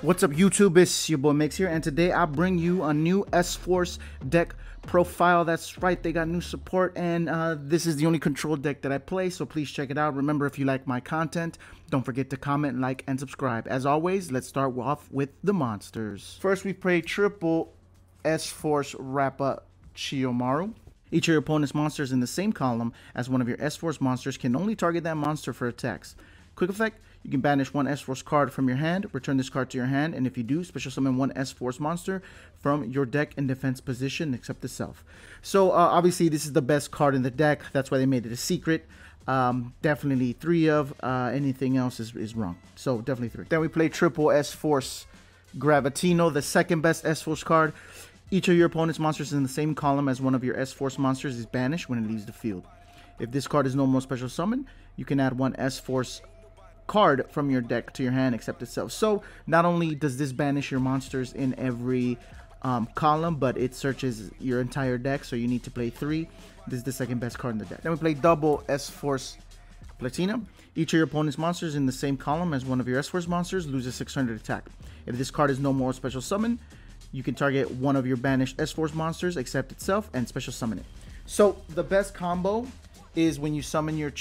What's up, YouTube? It's your boy Migz here, and today I bring you a new S-Force deck profile. That's right, they got new support, and this is the only control deck that I play, so please check it out. Remember, if you like my content, don't forget to comment, like, and subscribe. As always, let's start off with the monsters. First, we play triple S-Force Rappa Chiyomaru. Each of your opponent's monsters in the same column as one of your S-Force monsters can only target that monster for attacks. Quick effect, you can banish one S-Force card from your hand, return this card to your hand, and if you do, special summon one S-Force monster from your deck in defense position except itself. So obviously this is the best card in the deck, that's why they made it a secret. Definitely 3 of, anything else is wrong. So definitely 3. Then we play triple S-Force Gravitino, the second best S-Force card. Each of your opponent's monsters in the same column as one of your S-Force monsters is banished when it leaves the field. If this card is no more special summon, you can add one S-Force card from your deck to your hand except itself. So not only does this banish your monsters in every column, but it searches your entire deck, so you need to play 3. This is the second best card in the deck. Then we play double S-Force Platina. Each of your opponent's monsters in the same column as one of your S-Force monsters loses 600 attack. If this card is no more special summon, you can target one of your banished S-Force monsters except itself and special summon it. So the best combo is when you summon your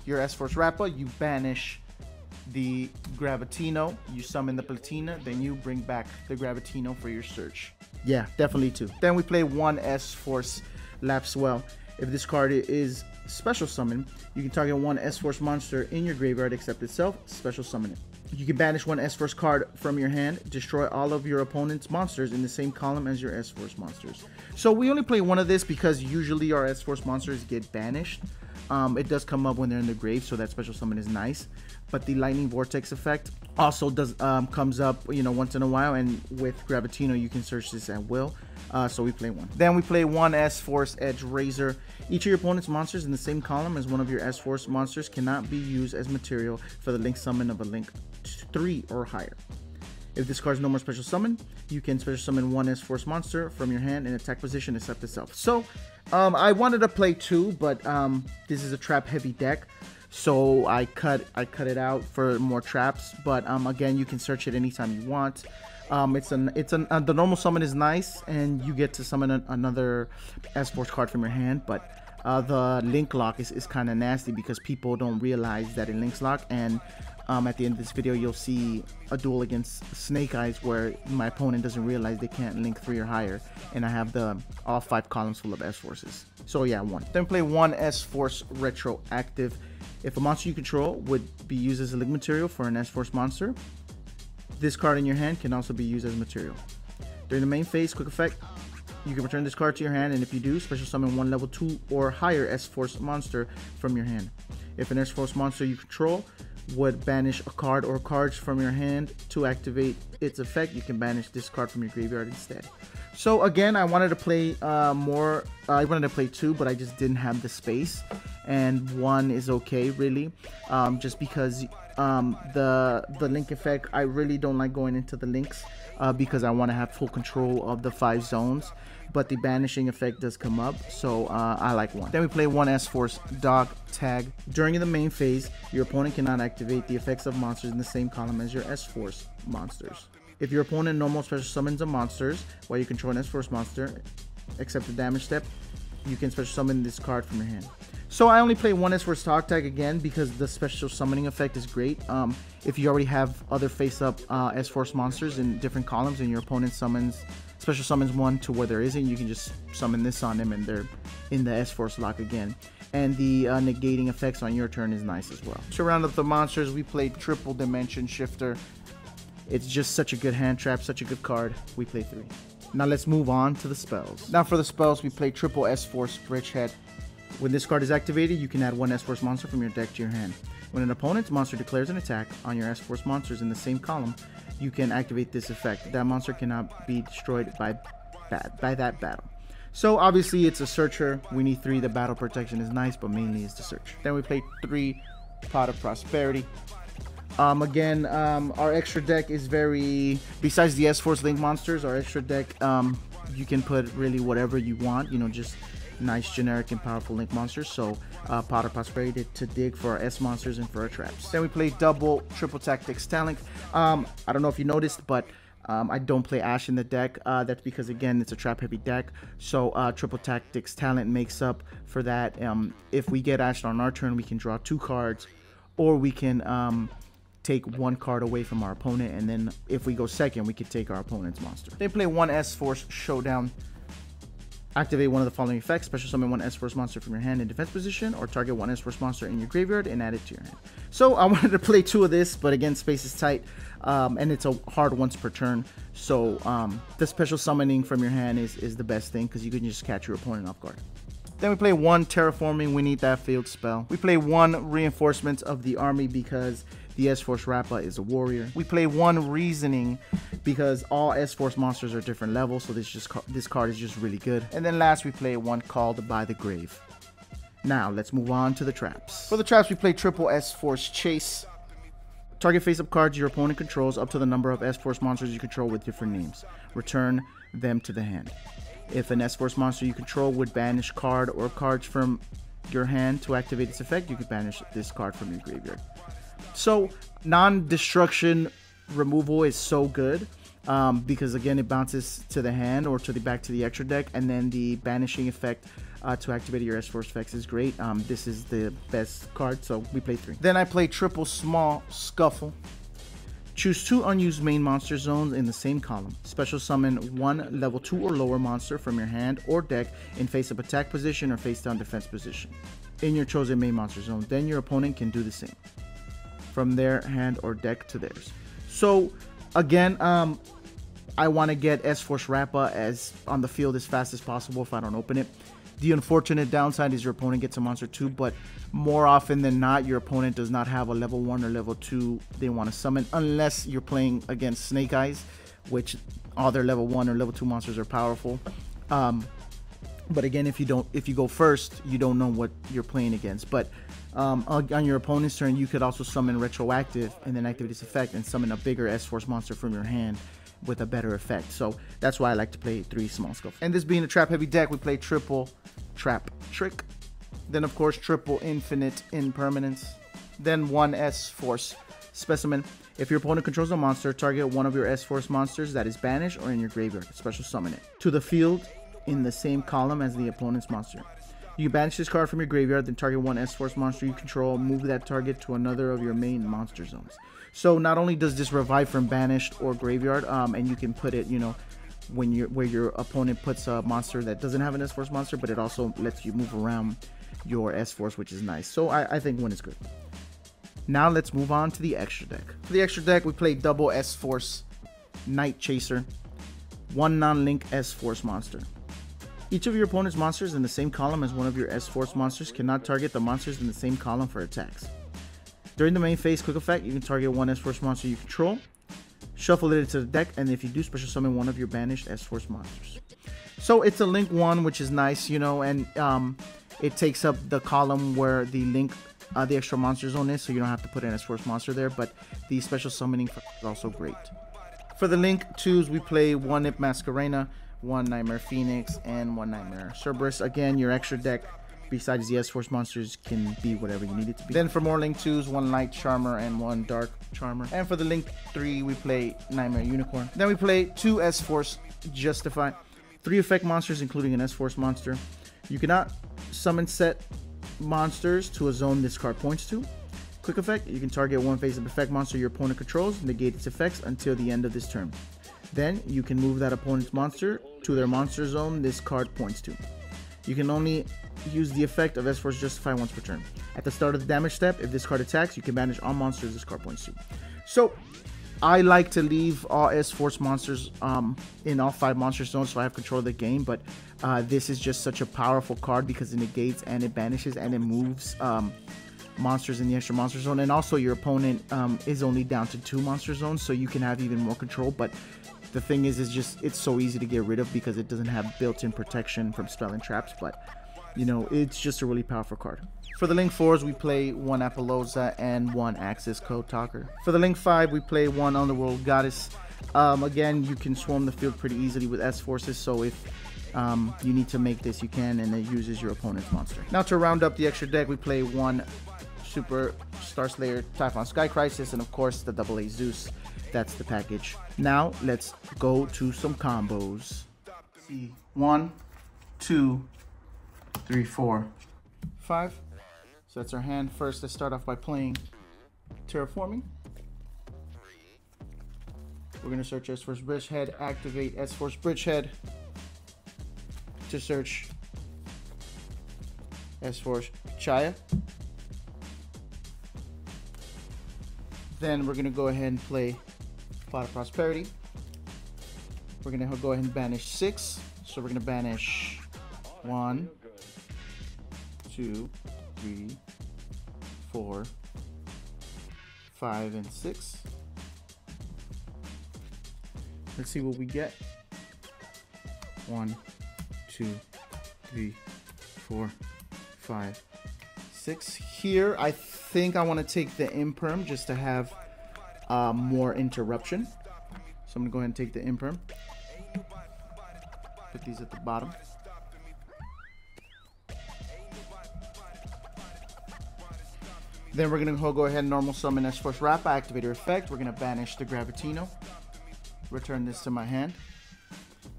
your S-Force Rappa, you banish the Gravitino, you summon the Platina, then you bring back the Gravitino for your search. Yeah, definitely 2. Then we play one S-Force Lapswell. If this card is special summon, you can target one S-Force monster in your graveyard except itself, special summon it. You can banish one S-Force card from your hand, destroy all of your opponent's monsters in the same column as your S-Force monsters. So we only play one of this because usually our S-Force monsters get banished. It does come up when they're in the grave, so that special summon is nice. But the Lightning Vortex effect also does comes up, you know, once in a while, and with Gravitino you can search this at will. So we play one. Then we play one S-Force Edge Razor. Each of your opponent's monsters in the same column as one of your S-Force monsters cannot be used as material for the link summon of a link 3 or higher. If this card is no more special summon, you can special summon one S-Force monster from your hand in attack position except itself. So I wanted to play 2, but this is a trap heavy deck, so I cut it out for more traps. But again, you can search it anytime you want. The normal summon is nice, and you get to summon another S-Force card from your hand, but the link lock is kind of nasty because people don't realize that it links lock. And at the end of this video, you'll see a duel against Snake Eyes where my opponent doesn't realize they can't link 3 or higher, and I have all 5 columns full of S-Forces. So yeah, 1. Then play one S-Force Retroactive. If a monster you control would be used as a link material for an S-Force monster, this card in your hand can also be used as material. During the main phase, quick effect, you can return this card to your hand, and if you do, special summon one level 2 or higher S-Force monster from your hand. If an S-Force monster you control would banish a card or cards from your hand to activate its effect, you can banish this card from your graveyard instead. So again, I wanted to play more. I wanted to play 2, but I just didn't have the space, and 1 is okay, really, just because the link effect, I really don't like going into the links because I want to have full control of the 5 zones, but the banishing effect does come up, so I like 1. Then we play one S-Force Dog Tag. During the main phase, your opponent cannot activate the effects of monsters in the same column as your S-Force monsters. If your opponent normal special summons a monsters while you control an S-Force monster, except the damage step, you can special summon this card from your hand. So I only play one S-Force Dog Tag again because the special summoning effect is great. If you already have other face-up S-Force monsters in different columns and your opponent special summons one to where there isn't, you can just summon this on them and they're in the S-Force lock again. And the negating effects on your turn is nice as well. To round up the monsters, we played Triple Dimension Shifter. It's just such a good hand trap, such a good card. We play 3. Now let's move on to the spells. Now for the spells, we play triple S-Force Bridgehead. When this card is activated, you can add one S-Force monster from your deck to your hand. When an opponent's monster declares an attack on your S-Force monsters in the same column, you can activate this effect. That monster cannot be destroyed by that battle. So obviously it's a searcher. We need 3. The battle protection is nice, but mainly it's the search. Then we play 3 Pot of Prosperity. Again, our extra deck is very, besides the S-Force Link monsters, our extra deck, you can put really whatever you want, you know, just nice generic and powerful link monsters. So Pot of Prosperity to dig for our S monsters and for our traps. Then we play double triple tactics talent. I don't know if you noticed, but I don't play Ash in the deck. That's because, again, it's a trap heavy deck. So triple tactics talent makes up for that. If we get Ash on our turn, we can draw 2 cards, or we can take 1 card away from our opponent, and then if we go second, we could take our opponent's monster. They play 1 S-Force Showdown. Activate one of the following effects: special summon 1 S-Force monster from your hand in defense position, or target 1 S-Force monster in your graveyard and add it to your hand. So I wanted to play 2 of this, but again, space is tight, and it's a hard once per turn. So the special summoning from your hand is the best thing, because you can just catch your opponent off guard. Then we play 1 Terraforming, we need that field spell. We play 1 Reinforcements of the Army because the S-Force Rappa is a warrior. We play 1 Reasoning because all S-Force monsters are different levels, so this card is just really good. And then last, we play 1 Called by the Grave. Now, let's move on to the traps. For the traps, we play triple S-Force Chase. Target face-up cards your opponent controls up to the number of S-Force monsters you control with different names. Return them to the hand. If an S-Force monster you control would banish card or cards from your hand to activate its effect, you could banish this card from your graveyard. So non-destruction removal is so good because, again, it bounces to the hand or to the back to the extra deck, and then the banishing effect to activate your S-Force effects is great. This is the best card, so we play 3. Then I play triple small Scuffle. Choose 2 unused main monster zones in the same column. Special summon 1 level 2 or lower monster from your hand or deck in face-up attack position or face-down defense position in your chosen main monster zone. Then your opponent can do the same from their hand or deck to theirs. So again, I want to get S-Force Rappa as on the field as fast as possible if I don't open it. The unfortunate downside is your opponent gets a monster too, but more often than not, your opponent does not have a level 1 or level 2 they want to summon, unless you're playing against Snake Eyes, which all their level 1 or level 2 monsters are powerful. But again, if you go first, you don't know what you're playing against. But on your opponent's turn, you could also summon Retroactive and then activate its effect and summon a bigger S-Force monster from your hand with a better effect. So that's why I like to play 3 small Scuffle. And this being a trap heavy deck, we play triple Trap Trick. Then of course triple Infinite Impermanence. Then 1 S-Force Specimen. If your opponent controls a monster, target one of your S-Force monsters that is banished or in your graveyard. Special summon it to the field in the same column as the opponent's monster. You banish this card from your graveyard, then target 1 S-Force monster you control, move that target to another of your main monster zones. So not only does this revive from banished or graveyard, and you can put it, you know, where your opponent puts a monster that doesn't have an S-Force monster, but it also lets you move around your S-Force, which is nice. So I think 1 is good. Now let's move on to the extra deck. For the extra deck, we play double S-Force Night Chaser, 1 non-link S-Force monster. Each of your opponent's monsters in the same column as one of your S-Force monsters cannot target the monsters in the same column for attacks. During the main phase quick effect, you can target 1 S-Force monster you control, shuffle it into the deck, and if you do, special summon 1 of your banished S-Force monsters. So it's a link 1, which is nice, you know, and it takes up the column where the link, the extra monster zone is, so you don't have to put an S-Force monster there, but the special summoning is also great. For the link 2s, we play 1 Imp Masquerena, 1 Nightmare Phoenix, and 1 Nightmare Cerberus. Again, your extra deck, besides the S-Force monsters, can be whatever you need it to be. Then for more link 2s, 1 Light Charmer and 1 Dark Charmer. And for the link 3, we play Nightmare Unicorn. Then we play 2 S-Force Justify, 3 effect monsters including an S-Force monster. You cannot summon set monsters to a zone this card points to. Quick effect, you can target 1 face-up effect monster your opponent controls, negate its effects until the end of this turn. Then you can move that opponent's monster to their monster zone this card points to. You can only use the effect of S-Force Justify once per turn. At the start of the damage step, if this card attacks, you can banish all monsters this card points to. So I like to leave all S-Force monsters in all 5 monster zones so I have control of the game, but this is just such a powerful card because it negates and it banishes and it moves monsters in the extra monster zone, and also your opponent is only down to 2 monster zones, so you can have even more control. But the thing is it's so easy to get rid of because it doesn't have built-in protection from spell and traps, but you know, it's just a really powerful card. For the link 4s, we play 1 Apollousa and 1 Axis Code Talker. For the link 5, we play 1 Underworld Goddess. Again, you can swarm the field pretty easily with S-Forces, so if you need to make this, you can, and it uses your opponent's monster. Now to round up the extra deck, we play one Super Star Slayer Typhon Sky Crisis, and of course the AA Zeus. That's the package. Now let's go to some combos. See, 1, 2, 3, 4, 5. So that's our hand. First, let's start off by playing Terraforming. We're gonna search S-Force Bridgehead, activate S-Force Bridgehead to search S-Force Chaya. Then we're gonna go ahead and play Pot of Prosperity. We're gonna go ahead and banish 6. So we're gonna banish 1, 2, 3, 4, 5, and 6. Let's see what we get. 1, 2, 3, 4, 5, 6. Here, I think I want to take the Imperm just to have more interruption. So I'm gonna go ahead and take the Imperm. Put these at the bottom. Then we're gonna go ahead and normal summon S-Force Rappa, activate her effect. We're gonna banish the Gravitino. Return this to my hand.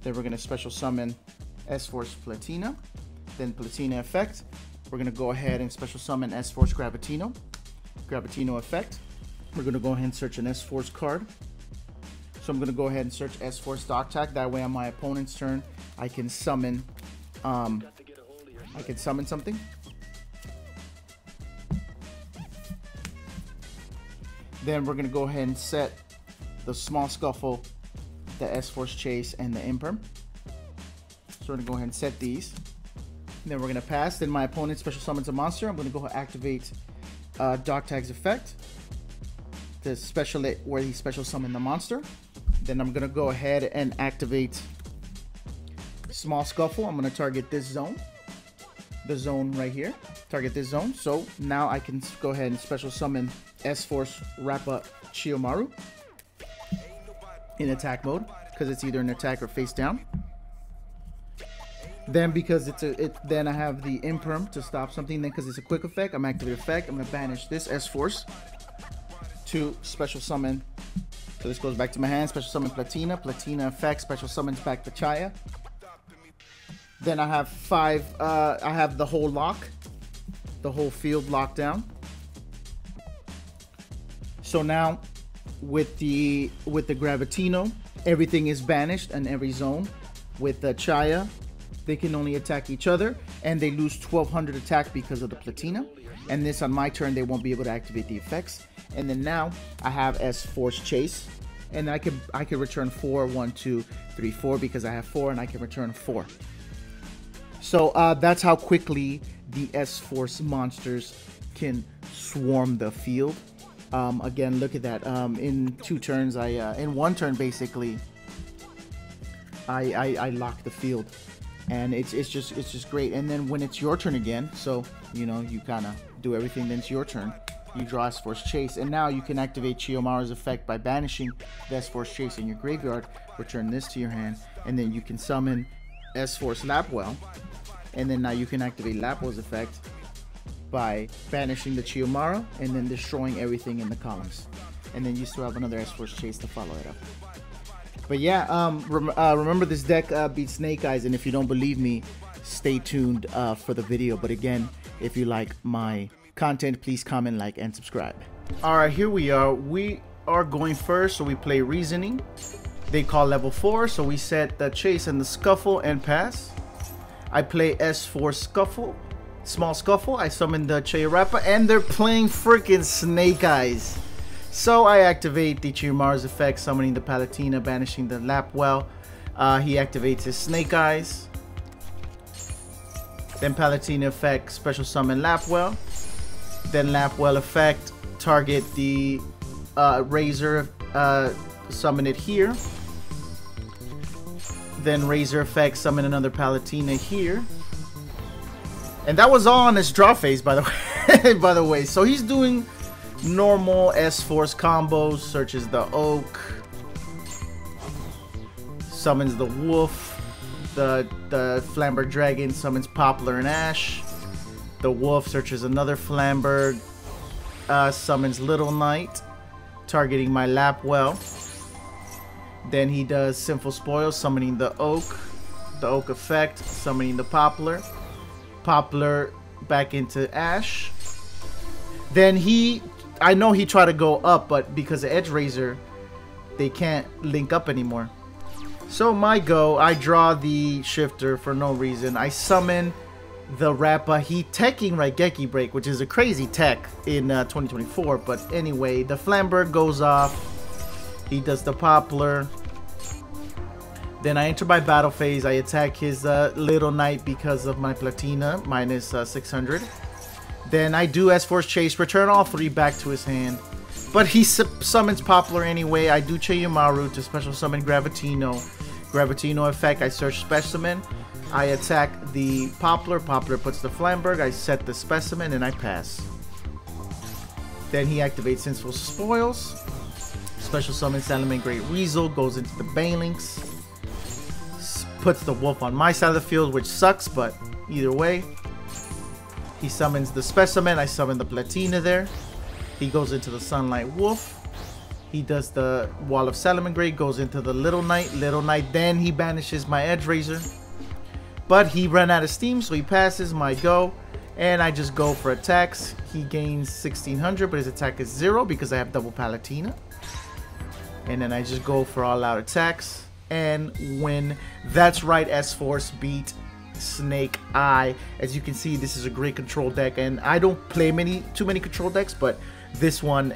Then we're gonna special summon S-Force Platina. Then Platina effect. We're gonna go ahead and special summon S-Force Gravitino. Gravitino effect. We're gonna go ahead and search an S-Force card. So I'm gonna go ahead and search S-Force Doctac. That way on my opponent's turn, I can summon something. Then we're gonna go ahead and set the Small Scuffle, the S-Force Chase, and the Imperm. So we're gonna go ahead and set these. And then we're gonna pass. Then my opponent special summons a monster. I'm gonna go activate Doctag's effect to special it where he special summon the monster. Then I'm gonna go ahead and activate Small Scuffle. I'm gonna target this zone, the zone right here. Target this zone. So now I can go ahead and special summon S-Force Rappa Chiyomaru in attack mode because it's either an attack or face down. Then because then I have the Imperm to stop something. Then because it's a quick effect, I'm activate effect. I'm gonna banish this S-Force to special summon. So this goes back to my hand. Special summon Platina. Platina effect. Special summons back to Chaya. Then I have 5. I have the whole lock, the whole field locked down. So now with the Gravitino, everything is banished in every zone. With the Chaya, they can only attack each other, and they lose 1200 attack because of the Platina. And this on my turn, they won't be able to activate the effects. And then now I have S-Force Chase, and I can return 4, 1, 2, 3, 4 because I have 4, and I can return 4. So that's how quickly the S-Force monsters can swarm the field. Again, look at that. In 2 turns, in 1 turn basically, I lock the field, and it's just great. And then when it's your turn again, so you know you kind of do everything. Then it's your turn. You draw S-Force Chase, and now you can activate Chiyomaru's effect by banishing the S-Force Chase in your graveyard. Return this to your hand, and then you can summon S-Force Lapwell, and then now you can activate Lapwell's effect by banishing the Chiyomaru and then destroying everything in the columns. And then you still have another S-Force Chase to follow it up. But yeah, remember this deck beats Snake Eyes, and if you don't believe me, stay tuned for the video. But again, if you like my content, please comment, like, and subscribe. Alright, here we are. We are going first, so we play Reasoning. They call level 4, so we set the Chase and the Scuffle and pass. I play S-Force Scuffle, Small Scuffle. I summon the Chayarappa, and they're playing freaking Snake Eyes. So I activate the Chiyomaru's effect, summoning the Palatina, banishing the Lapwell. He activates his Snake Eyes. Then Palatina effect, special summon Lapwell. Then Lapwell effect, target the Razor, summon it here. Then Razor effect, summon another Palatina here. And that was all on his draw phase, by the way. By the way, so he's doing normal S-Force combos, searches the Oak, summons the Wolf, The Flamberg Dragon summons Poplar and Ash. The Wolf searches another Flamberg, summons Little Knight, targeting my Lapwell. Then he does Sinful Spoils, summoning the Oak effect, summoning the Poplar. Poplar back into Ash. Then I know he tried to go up, but because of Edge Razor, they can't link up anymore. So my go, I draw the Shifter for no reason. I summon the Rappa. He teching Raigeki Break, which is a crazy tech in 2024. But anyway, the Flamberg goes off. He does the Poplar. Then I enter my battle phase. I attack his Little Knight because of my Platina, minus 600. Then I do S-Force Chase, return all 3 back to his hand. But he summons Poplar anyway. I do Cheyamaru to special summon Gravitino. Gravitino effect, I search Specimen. I attack the Poplar. Poplar puts the Flamberg. I set the Specimen and I pass. Then he activates Sinful Spoils. Special summon Salamangreat Great Weasel. Goes into the Balinks. Puts the Wolf on my side of the field, which sucks, but either way. He summons the Specimen. I summon the Platina there. He goes into the Sunlight Wolf. He does the Wall of Salamangreat, goes into the Little Knight. Little Knight, then he banishes my Edge Razor. But he ran out of steam, so he passes my go. And I just go for attacks. He gains 1600, but his attack is 0 because I have double Palatina. And then I just go for all out attacks and win. That's right, S-Force beat Snake Eye. As you can see, this is a great control deck, and I don't play too many control decks, but this one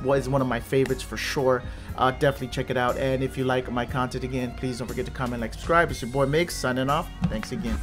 was one of my favorites for sure. Definitely check it out, and if you like my content, again, please don't forget to comment, like, subscribe. It's your boy Migz signing off. Thanks again.